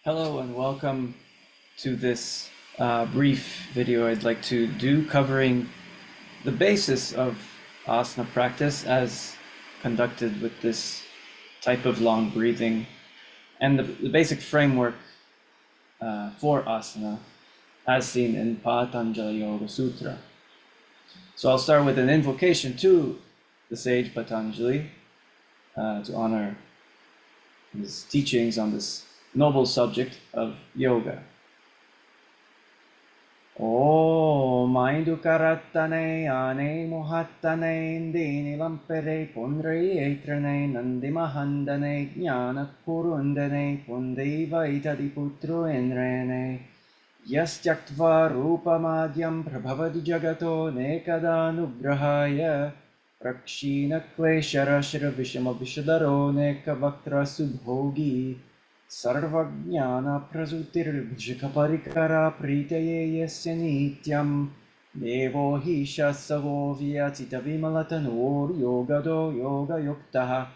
Hello and welcome to this brief video I'd like to do covering the basis of asana practice as conducted with this type of long breathing and the basic framework for asana as seen in Patanjali Yoga Sutra. So I'll start with an invocation to the sage Patanjali to honor his teachings on this noble subject of yoga. O Maindukaratane Ane Mohatane Dini Lampere Pondre Etrane Nandi Mahandane Jnana Kurundane Pondeva Itadi Putru Enrene Yastyaktva Rupa Madhyam Prabhavadi Jagato Nekadanugrahaya Prakshina Kleshara Shira Vishama Vishadaro Nekavaktra Subhogi Sarvajnana Prasutirvijakaparikara Pritaye Yasya Nityam Devo Hisha Savo Vyatita Vimalatanur Yogado Yoga Yuktaha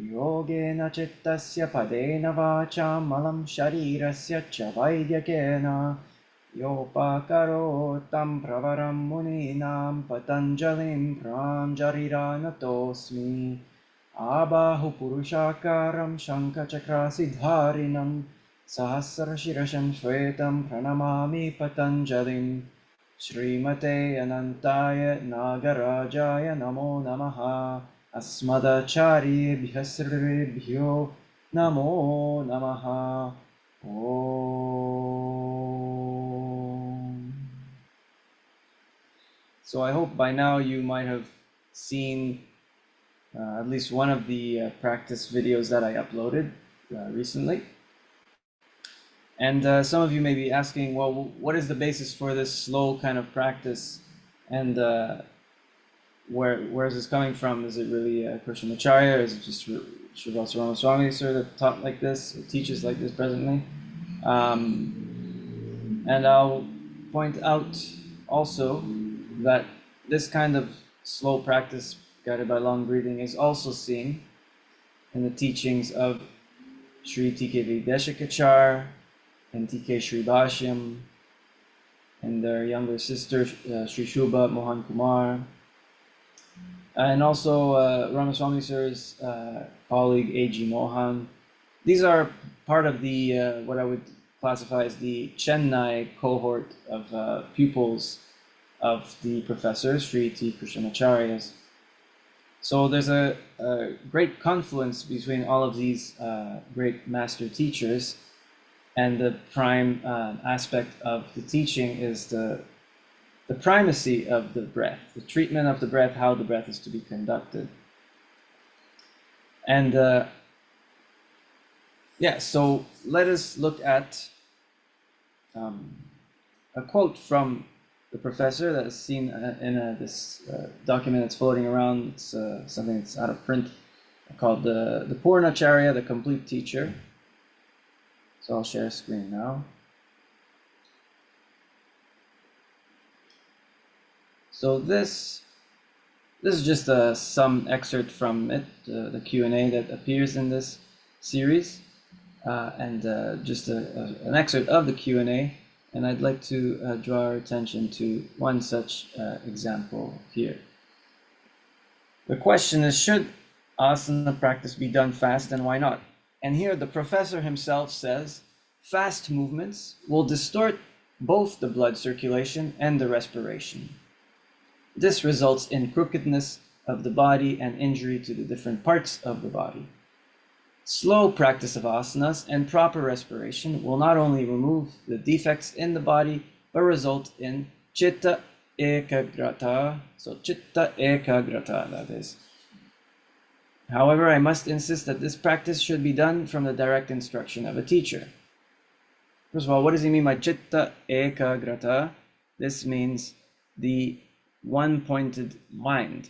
Yogena Chittasya Padena Vacha Malam Sharirasya Chavaidhyakena Yopakarotam Pravaram Muninam Patanjalim Pranjariranatosmi Abahu Purushakaram Shankachakrasidharinam Sahasrashirasham Shvetam Pranamami Patanjalim Srimate Anantaya Nagarajaya Namo Namaha Asmadacharibhyo Sribhyo Namo Namaha Om. So I hope by now you might have seen at least one of the practice videos that I uploaded recently. And some of you may be asking, well, what is the basis for this slow kind of practice? And where is this coming from? Is it really Krishnamacharya? Is it just Srivastava Ramaswamy sir that taught like this, or teaches like this presently? And I'll point out also that this kind of slow practice guided by long breathing is also seen in the teachings of Sri T.K.V. Deshikachar and T.K. Sri Bhashyam and their younger sister Sri Shubha Mohan Kumar, and also Ramaswamy sir's colleague A.G. Mohan. These are part of the what I would classify as the Chennai cohort of pupils of the professor Sri T. Krishnamacharyas. So there's a great confluence between all of these great master teachers, and the prime aspect of the teaching is the primacy of the breath, the treatment of the breath, how the breath is to be conducted. And so let us look at a quote from the professor that is seen in this document that's floating around. It's something that's out of print called the Purnacharya, the Complete Teacher. So I'll share a screen now. So this is just some excerpt from it, the Q&A that appears in this series, and just an excerpt of the Q&A. And I'd like to draw our attention to one such example here. The question is, should asana practice be done fast, and why not? And here the professor himself says, fast movements will distort both the blood circulation and the respiration. This results in crookedness of the body and injury to the different parts of the body. Slow practice of asanas and proper respiration will not only remove the defects in the body, but result in chitta ekagrata. So chitta ekagrata, that is. However, I must insist that this practice should be done from the direct instruction of a teacher. First of all, what does he mean by chitta ekagrata? This means the one-pointed mind.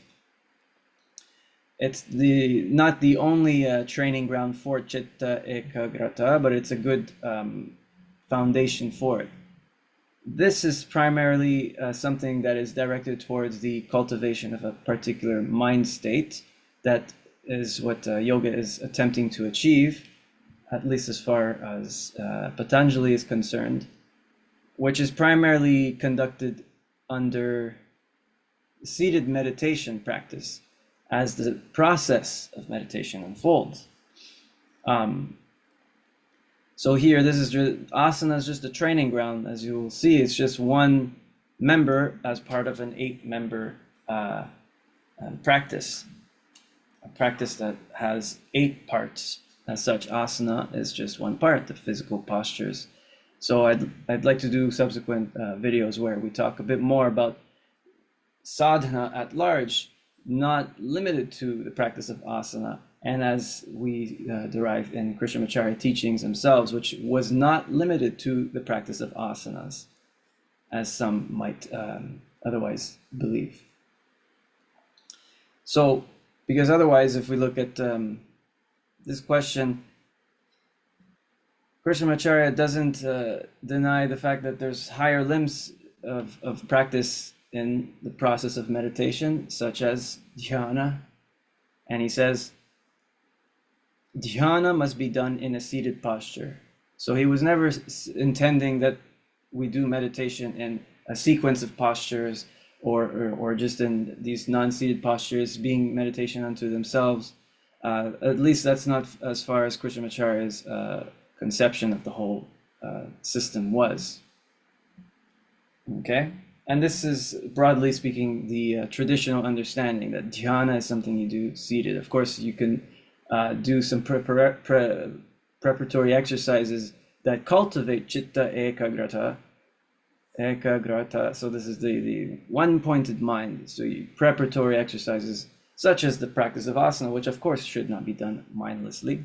It's not the only training ground for chitta ekagrata, but it's a good foundation for it. This is primarily something that is directed towards the cultivation of a particular mind state. That is what yoga is attempting to achieve. at least as far as Patanjali is concerned, which is primarily conducted under seated meditation practice as the process of meditation unfolds. So here, this is just, asana is just a training ground. As you will see, it's just one member as part of an 8-member practice. A practice that has 8 parts. As such, asana is just one part, the physical postures. So I'd like to do subsequent videos where we talk a bit more about sadhana at large, not limited to the practice of asana, and as we derive in Krishnamacharya teachings themselves, which was not limited to the practice of asanas, as some might otherwise believe. So, because otherwise, if we look at this question, Krishnamacharya doesn't deny the fact that there's higher limbs of practice in the process of meditation, such as dhyana. And he says, dhyana must be done in a seated posture. So he was never intending that we do meditation in a sequence of postures or just in these non-seated postures being meditation unto themselves. At least that's not as far as Krishnamacharya's conception of the whole system was. Okay? And this is, broadly speaking, the traditional understanding that dhyana is something you do seated. Of course, you can do some preparatory exercises that cultivate chitta ekagrata. So this is the one-pointed mind. So preparatory exercises such as the practice of asana, which of course should not be done mindlessly.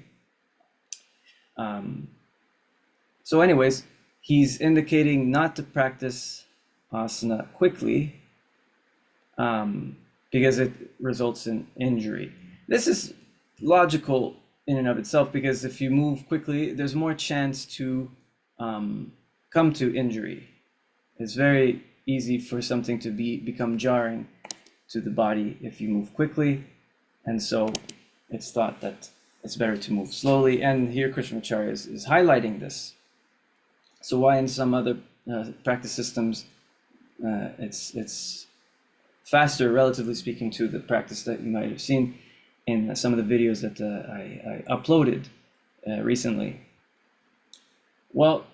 So anyways, he's indicating not to practice asana quickly because it results in injury. This is logical in and of itself, because if you move quickly, there's more chance to come to injury. It's very easy for something to become jarring to the body if you move quickly, and so it's thought that it's better to move slowly. And here Krishnamacharya is highlighting this. So why in some other practice systems it's faster, relatively speaking, to the practice that you might have seen in some of the videos that I uploaded recently? Well,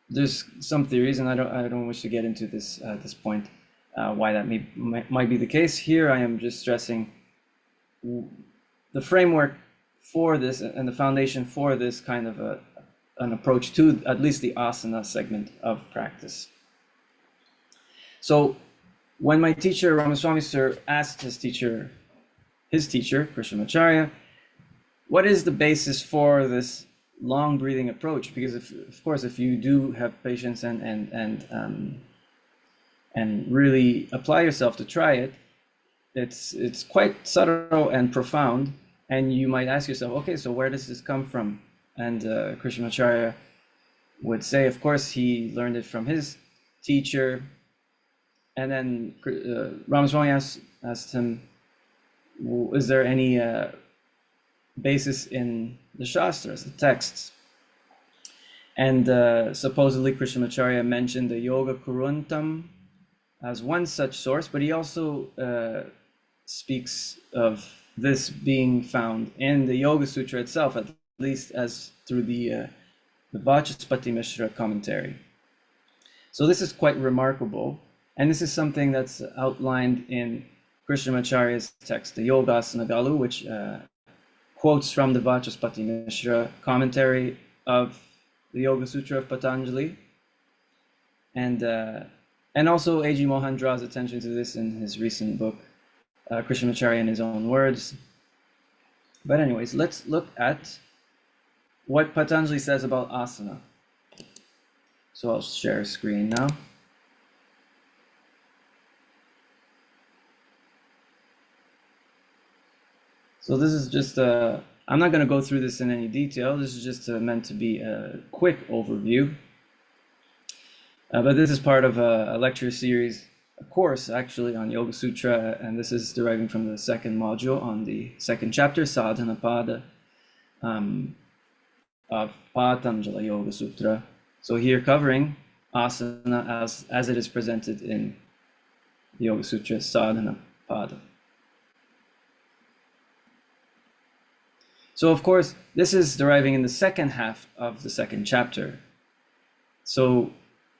there's some theories, and I don't wish to get into this at this point, why that might be the case. Here I am just stressing the framework for this and the foundation for this kind of an approach to at least the asana segment of practice. So when my teacher, Ramaswamy Sir, asked his teacher, Krishnamacharya, what is the basis for this long breathing approach? Because of course, if you do have patience and really apply yourself to try it, it's quite subtle and profound, and you might ask yourself, okay, so where does this come from? And Krishnamacharya would say, of course, he learned it from his teacher. And then Ramaswamy asked him, is there any basis in the Shastras, the texts? And supposedly Krishnamacharya mentioned the Yoga Kuruntam as one such source, but he also speaks of this being found in the Yoga Sutra itself, at least as through the Vachaspati Mishra commentary. So this is quite remarkable, and this is something that's outlined in Krishnamacharya's text, the Yogasana Galu, which quotes from the Vachaspati Mishra commentary of the Yoga Sutra of Patanjali. And also A.G. Mohan draws attention to this in his recent book, Krishnamacharya in His Own Words. But anyways, let's look at what Patanjali says about asana. So I'll share a screen now. So this is just I'm not going to go through this in any detail. This is just meant to be a quick overview. But this is part of a lecture series, a course actually on Yoga Sutra, and this is deriving from the second module on the second chapter, Sadhana Pada. of Patanjala Yoga Sutra. So here covering asana as it is presented in Yoga Sutra Sadhana Pada. So of course, this is deriving in the second half of the second chapter. So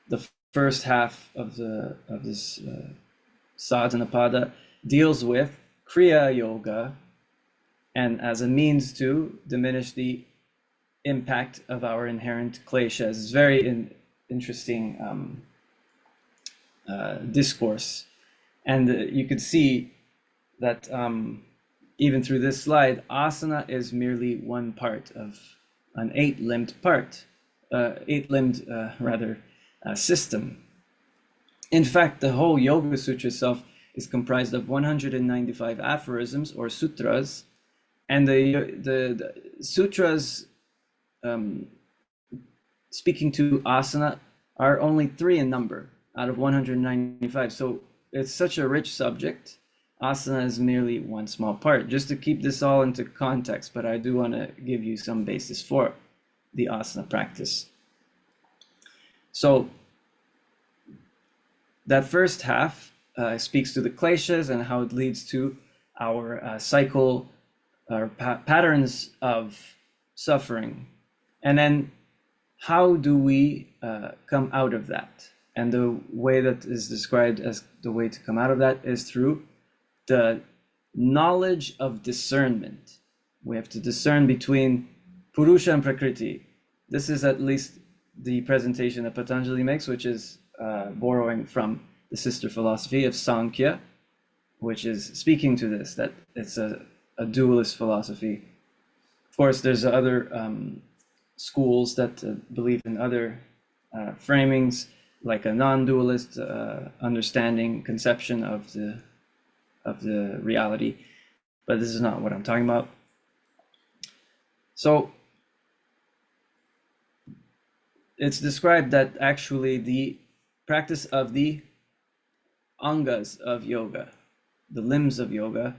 the first half of this Sadhana Pada deals with Kriya Yoga, and as a means to diminish the impact of our inherent kleshas. It's very interesting discourse, and you could see that even through this slide, asana is merely one part of an eight-limbed system. In fact, the whole Yoga Sutra itself is comprised of 195 aphorisms or sutras, and the sutras speaking to asana are only 3 in number out of 195. So it's such a rich subject. Asana is merely one small part, just to keep this all into context, but I do want to give you some basis for the asana practice. So that first half speaks to the kleshas and how it leads to our cycle, our patterns of suffering. And then how do we come out of that? And the way that is described as the way to come out of that is through the knowledge of discernment. We have to discern between Purusha and Prakriti. This is at least the presentation that Patanjali makes, which is borrowing from the sister philosophy of Sankhya, which is speaking to this, that it's a dualist philosophy. Of course, there's other schools that believe in other framings, like a non-dualist understanding, conception of the reality, but this is not what I'm talking about. So it's described that actually the practice of the angas of yoga, the limbs of yoga,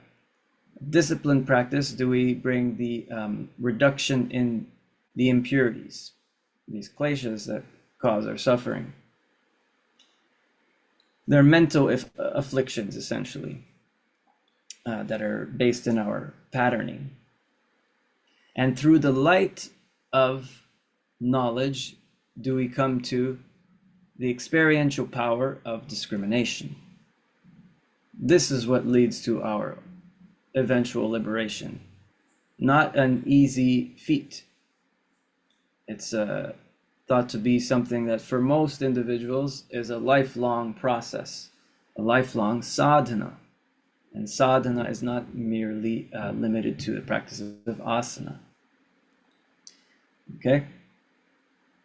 disciplined practice, do we bring the reduction in the impurities, these kleshas that cause our suffering. They're mental afflictions, essentially, that are based in our patterning. And through the light of knowledge, do we come to the experiential power of discrimination. This is what leads to our eventual liberation. Not an easy feat. It's thought to be something that for most individuals is a lifelong process, a lifelong sadhana. And sadhana is not merely limited to the practice of asana. Okay?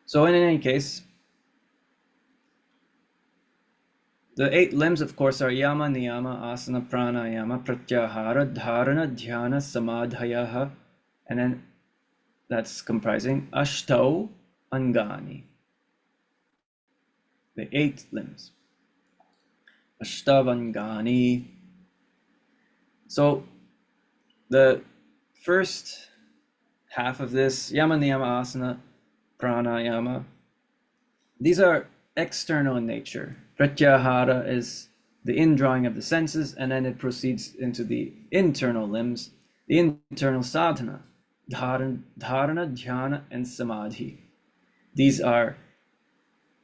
So in any case, the 8 limbs, of course, are yama, niyama, asana, pranayama, pratyahara, dharana, dhyana, samadhayaha, and then that's comprising ashtau angani, the 8 limbs. Ashtavangani. So the first half of this, yama, niyama, asana, pranayama, these are external in nature. Pratyahara is the indrawing of the senses, and then it proceeds into the internal limbs, the internal sadhana, dharana, dhyana, and samadhi. These are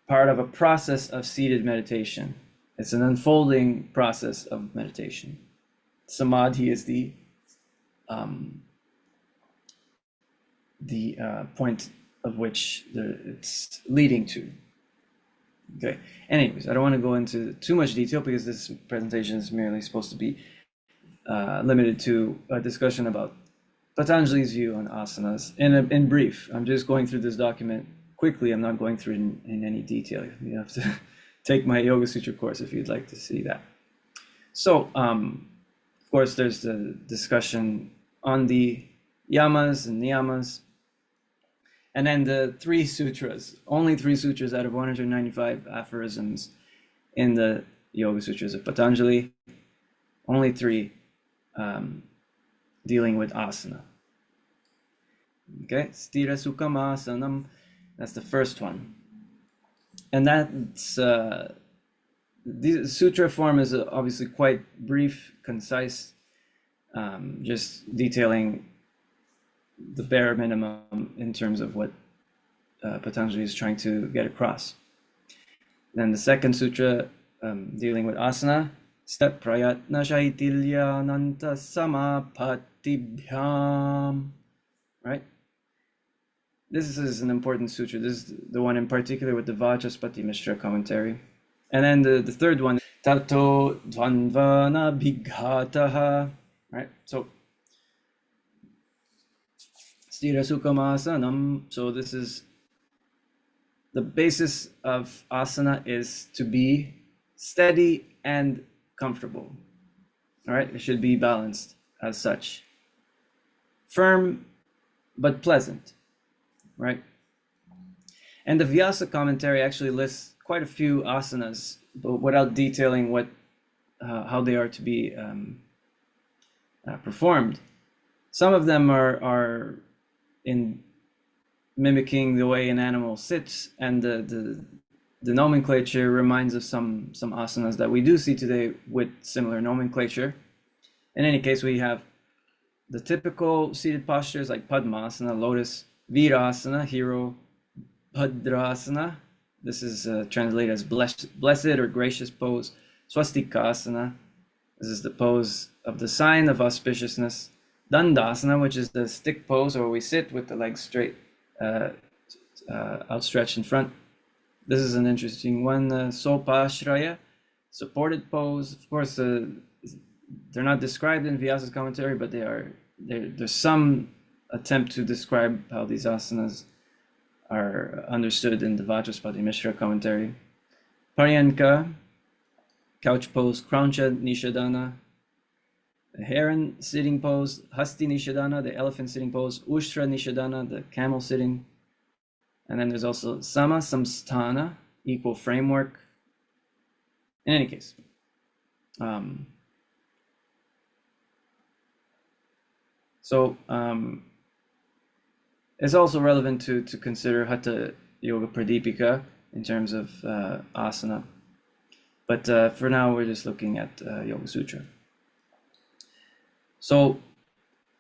part of a process of seated meditation. It's an unfolding process of meditation. Samadhi is the point of which it's leading to. Okay. Anyways, I don't want to go into too much detail because this presentation is merely supposed to be limited to a discussion about Patanjali's view on asanas. In brief, I'm just going through this document quickly. I'm not going through it in any detail. You have to take my Yoga Sutra course if you'd like to see that. So, of course, there's the discussion on the yamas and niyamas. And then the 3 sutras, only 3 sutras out of 195 aphorisms in the Yoga Sutras of Patanjali, only 3 dealing with asana. Okay, Stira Sukhamasanam, that's the first one. And that's, the sutra form is obviously quite brief, concise, just detailing the bare minimum in terms of what Patanjali is trying to get across. Then the second sutra, dealing with asana, step prayatna shaitilyananta samapatibhyam, right? This is an important sutra. This is the one in particular with the Vachaspati Mishra commentary. And then the third one, tato dvanvana bhighataha, right? So, stira sukhamasanam. So this is the basis of asana is to be steady and comfortable. All right, it should be balanced as such. Firm but pleasant, right? And the Vyasa commentary actually lists quite a few asanas, but without detailing what how they are to be performed. Some of them are in mimicking the way an animal sits, and the nomenclature reminds of some asanas that we do see today with similar nomenclature. In any case, we have the typical seated postures like Padmasana, Lotus, Virasana, Hero, Bhadrasana. This is translated as blessed or gracious pose. Swastikasana. This is the pose of the sign of auspiciousness. Dandasana, which is the stick pose, where we sit with the legs straight, outstretched in front. This is an interesting one. Sopashraya, supported pose. Of course, they're not described in Vyasa's commentary, but there's some attempt to describe how these asanas are understood in the Vachaspati Mishra commentary. Paryanka, couch pose, Krauncha Nishadana, the heron sitting pose, Hasti Nishadana, the elephant sitting pose, Ushtra Nishadana, the camel sitting. And then there's also Sama Samsthana, equal framework. In any case, it's also relevant to consider Hatha Yoga Pradipika in terms of asana. But for now, we're just looking at Yoga Sutra. So,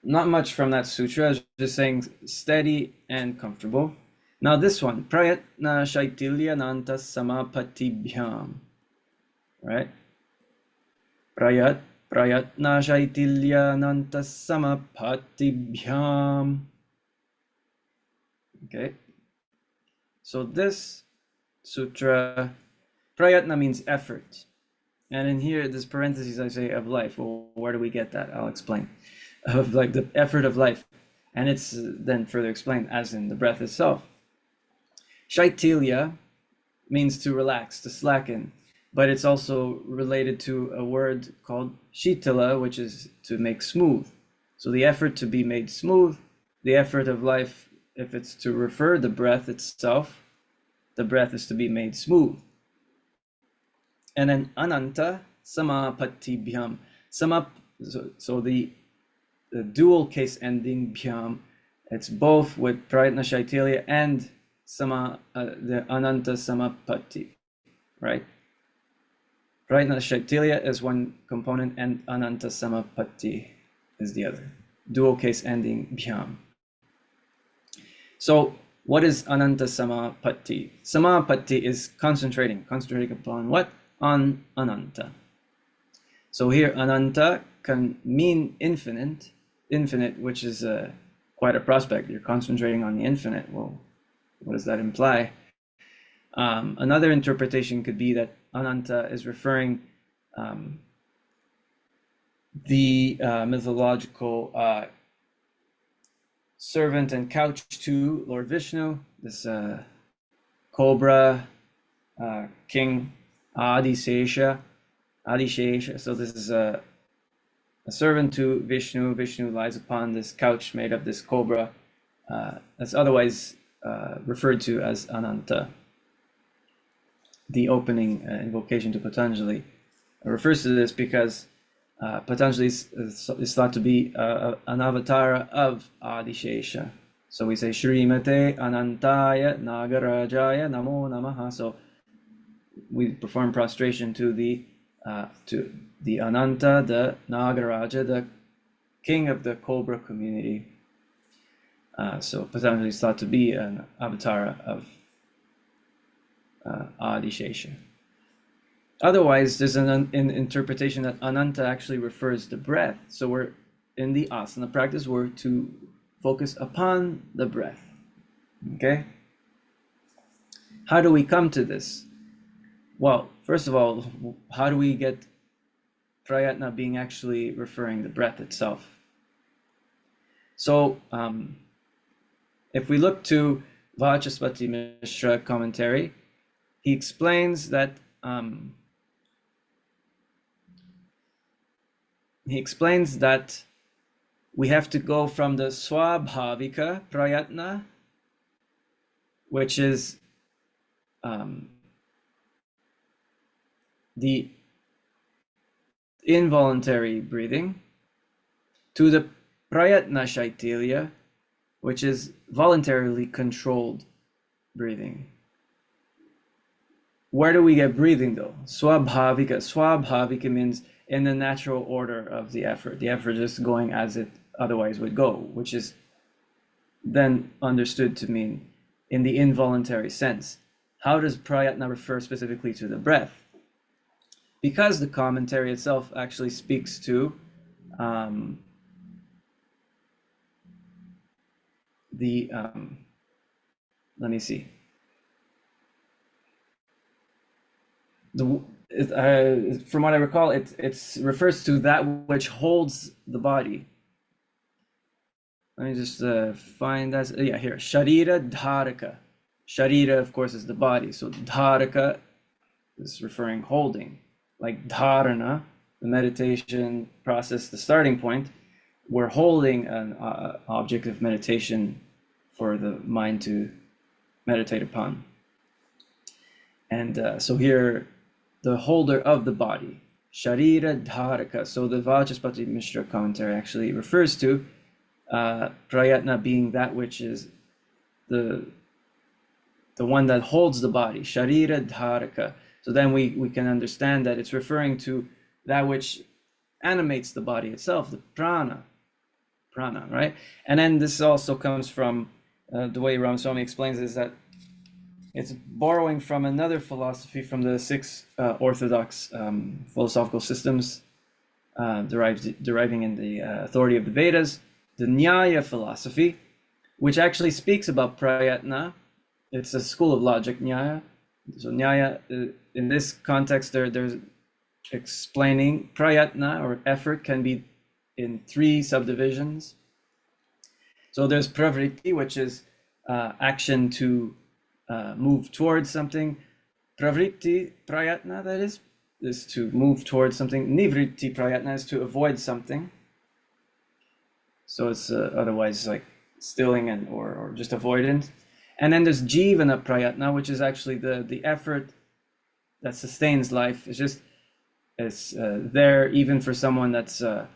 not much from that sutra, just saying steady and comfortable. Now this one, Prayatna Shaitilya Nanta Samapatibhyam, right? Prayatna Shaitilya Nanta Samapatibhyam. Okay. So this sutra, Prayatna means effort. And in here, this parentheses, I say, of life. Well, where do we get that? I'll explain. Of like the effort of life. And it's then further explained as in the breath itself. Shaitilya means to relax, to slacken. But it's also related to a word called shitala, which is to make smooth. So the effort to be made smooth, the effort of life, if it's to refer the breath itself, the breath is to be made smooth. And then ananta samapatibhyam. So the dual case ending bhyam, it's both with prayatna shaitilya and the ananta samapatti, right? Prayatna shaitilya is one component and ananta samapatti is the other. Dual case ending bhyam. So what is ananta samapatti? Samapatti is concentrating upon what? On ananta. So here ananta can mean infinite, which is quite a prospect. You're concentrating on the infinite. Well, what does that imply? Another interpretation could be that ananta is referring the mythological servant and couch to Lord Vishnu, this cobra king Adishesha. So this is a servant to Vishnu. Vishnu lies upon this couch made of this cobra. That's otherwise referred to as Ananta. The opening invocation to Patanjali refers to this because Patanjali is thought to be an avatar of Adishesha. So we say Shrimate Anantaya Nagarajaya Namo Namaha. So we perform prostration to the Ananta, the Nagaraja, the king of the Cobra community. So Patanjali is thought to be an avatar of Adishesha. Otherwise, there's an interpretation that Ananta actually refers to breath. So we're in the asana practice, we're to focus upon the breath. Okay? How do we come to this? Well, first of all, how do we get prayatna being actually referring the breath itself? So, if we look to Vachaspati Mishra commentary, he explains that we have to go from the swabhavika prayatna, which is the involuntary breathing, to the prayatna shaitilya, which is voluntarily controlled breathing. Where do we get breathing though? Swabhavika. Swabhavika means in the natural order of the effort. The effort is going as it otherwise would go, which is then understood to mean in the involuntary sense. How does prayatna refer specifically to the breath? Because the commentary itself actually speaks to let me see. From what I recall, it refers to that which holds the body. Let me just find that. Yeah, here. Sharira dharaka. Sharira, of course, is the body. So dharaka is referring holding. Like dharana, the meditation process, the starting point, we're holding an object of meditation for the mind to meditate upon. And so here, the holder of the body, Sharira Dharaka. So the Vachaspati Mishra commentary actually refers to prayatna being that which is the one that holds the body, Sharira Dharaka. So then we can understand that it's referring to that which animates the body itself, the prana, right? And then this also comes from the way Ramaswamy explains is that it's borrowing from another philosophy from the six orthodox philosophical systems deriving in the authority of the Vedas, the Nyaya philosophy, which actually speaks about prayatna. It's a school of logic, Nyaya. So Nyaya, in this context, there's explaining prayatna or effort can be in three subdivisions. So there's pravritti, which is action to move towards something. Pravritti prayatna, that is to move towards something. Nivritti prayatna is to avoid something. So it's otherwise like stilling and or just avoidance. And then there's jivana prayatna, which is actually the effort that sustains life. It's there even for someone that's a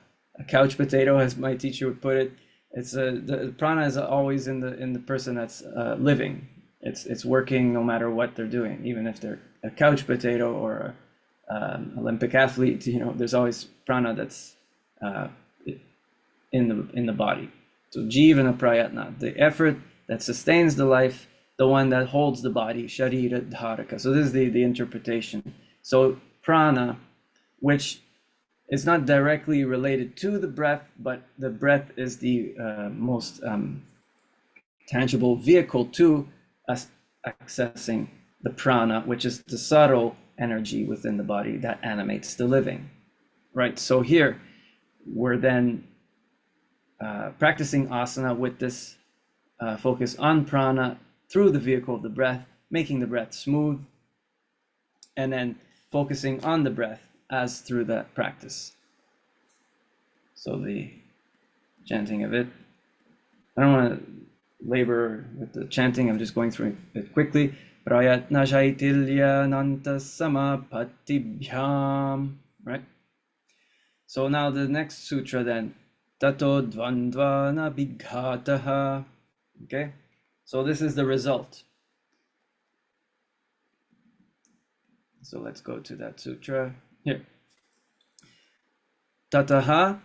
couch potato, as my teacher would put it. It's the prana is always in the person that's living. It's working no matter what they're doing, even if they're a couch potato or an Olympic athlete. There's always prana that's in the body. So jivana prayatna, the effort that sustains the life, the one that holds the body, sharira dharaka. So this is the interpretation. So prana, which is not directly related to the breath, but the breath is the most tangible vehicle to us accessing the prana, which is the subtle energy within the body that animates the living, right? So here, we're then practicing asana with this focus on prana through the vehicle of the breath, making the breath smooth, and then focusing on the breath as through that practice. So the chanting of it, I don't want to labor with the chanting, I'm just going through it quickly. Prayatna shaitilya nanta samapatibhyam, right? So now the next sutra then, tato dvandvana bhighataha, Okay, so this is the result. So let's go to that sutra here. Tataha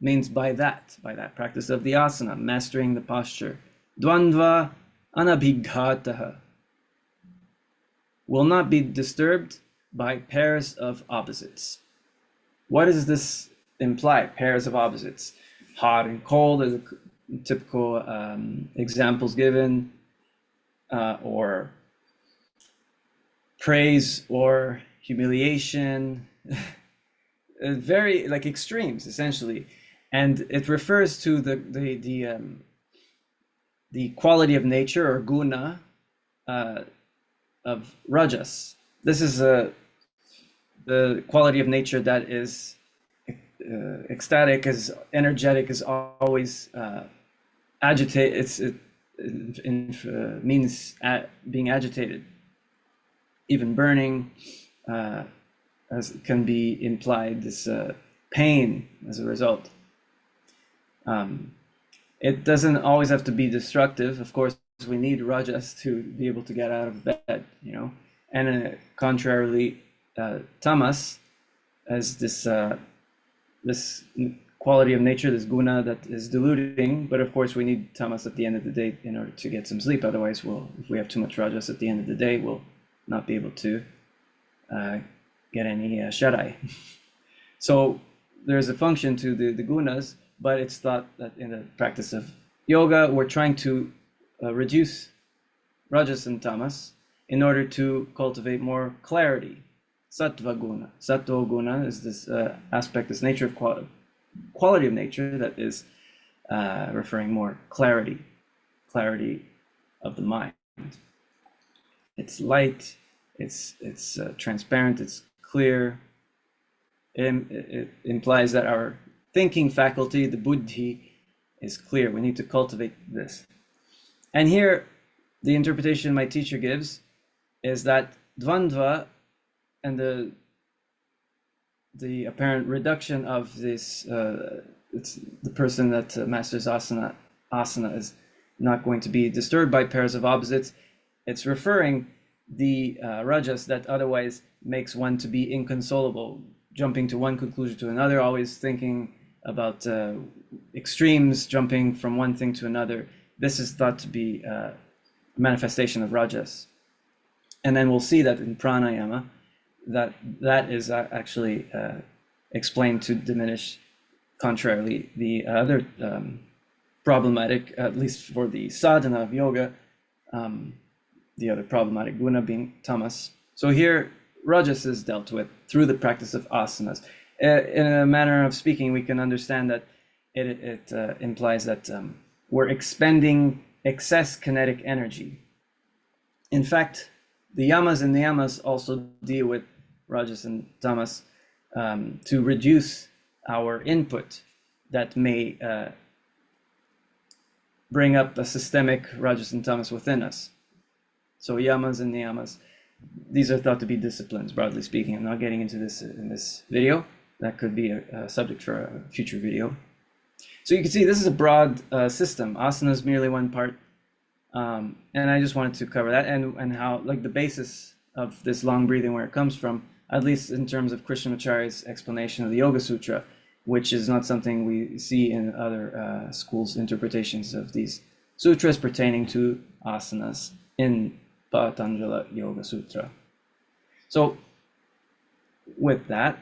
means by that practice of the asana, mastering the posture. Dvandva anabhighataha will not be disturbed by pairs of opposites. What does this imply? Pairs of opposites. Hot and cold are the typical examples given, or praise or humiliation. Very like extremes essentially, and it refers to the quality of nature or guna of rajas. This is the quality of nature that is ecstatic, is energetic, is always agitated. It means being agitated, even burning. As can be implied, this pain as a result. It doesn't always have to be destructive. Of course, we need rajas to be able to get out of bed, you know. And contrarily, tamas, as this quality of nature, this guna that is deluding. But of course, we need tamas at the end of the day in order to get some sleep. Otherwise, if we have too much rajas at the end of the day, we'll not be able to get any shadai. So there's a function to the gunas, but it's thought that in the practice of yoga, we're trying to reduce rajas and tamas in order to cultivate more clarity. Sattva guna. Sattva guna is this aspect, this nature of quality of nature that is referring more clarity of the mind. It's light, it's transparent, it's clear. It implies that our thinking faculty, the buddhi, is clear. We need to cultivate this. And here, the interpretation my teacher gives is that dvandva and the apparent reduction of this, it's the person that masters asana is not going to be disturbed by pairs of opposites. It's referring the rajas that otherwise makes one to be inconsolable, jumping to one conclusion to another, always thinking about extremes, jumping from one thing to another. This is thought to be a manifestation of rajas. And then we'll see that in pranayama, that is actually explained to diminish, contrarily, the other problematic, at least for the sadhana of yoga, the other problematic guna being tamas. So here, rajas is dealt with through the practice of asanas. In a manner of speaking, we can understand that it implies that we're expending excess kinetic energy. In fact, the yamas and niyamas also deal with rajas and tamas to reduce our input that may bring up a systemic rajas and tamas within us. So yamas and niyamas, these are thought to be disciplines, broadly speaking. I'm not getting into this in this video. That could be a subject for a future video. So you can see this is a broad system. Asana is merely one part. And I just wanted to cover that and how, like, the basis of this long breathing, where it comes from, at least in terms of Krishnamacharya's explanation of the Yoga Sutra, which is not something we see in other schools' interpretations of these sutras pertaining to asanas in Patanjala Yoga Sutra. So with that,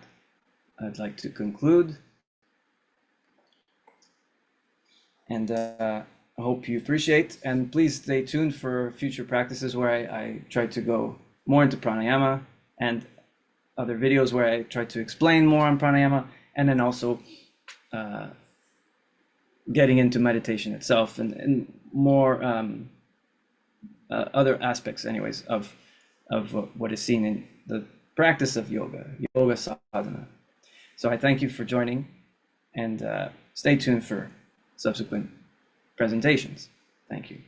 I'd like to conclude. And I hope you appreciate, and please stay tuned for future practices where I try to go more into pranayama, and other videos where I try to explain more on pranayama, and then also getting into meditation itself and more other aspects, anyways, of what is seen in the practice of yoga sadhana. So I thank you for joining, and stay tuned for subsequent presentations. Thank you.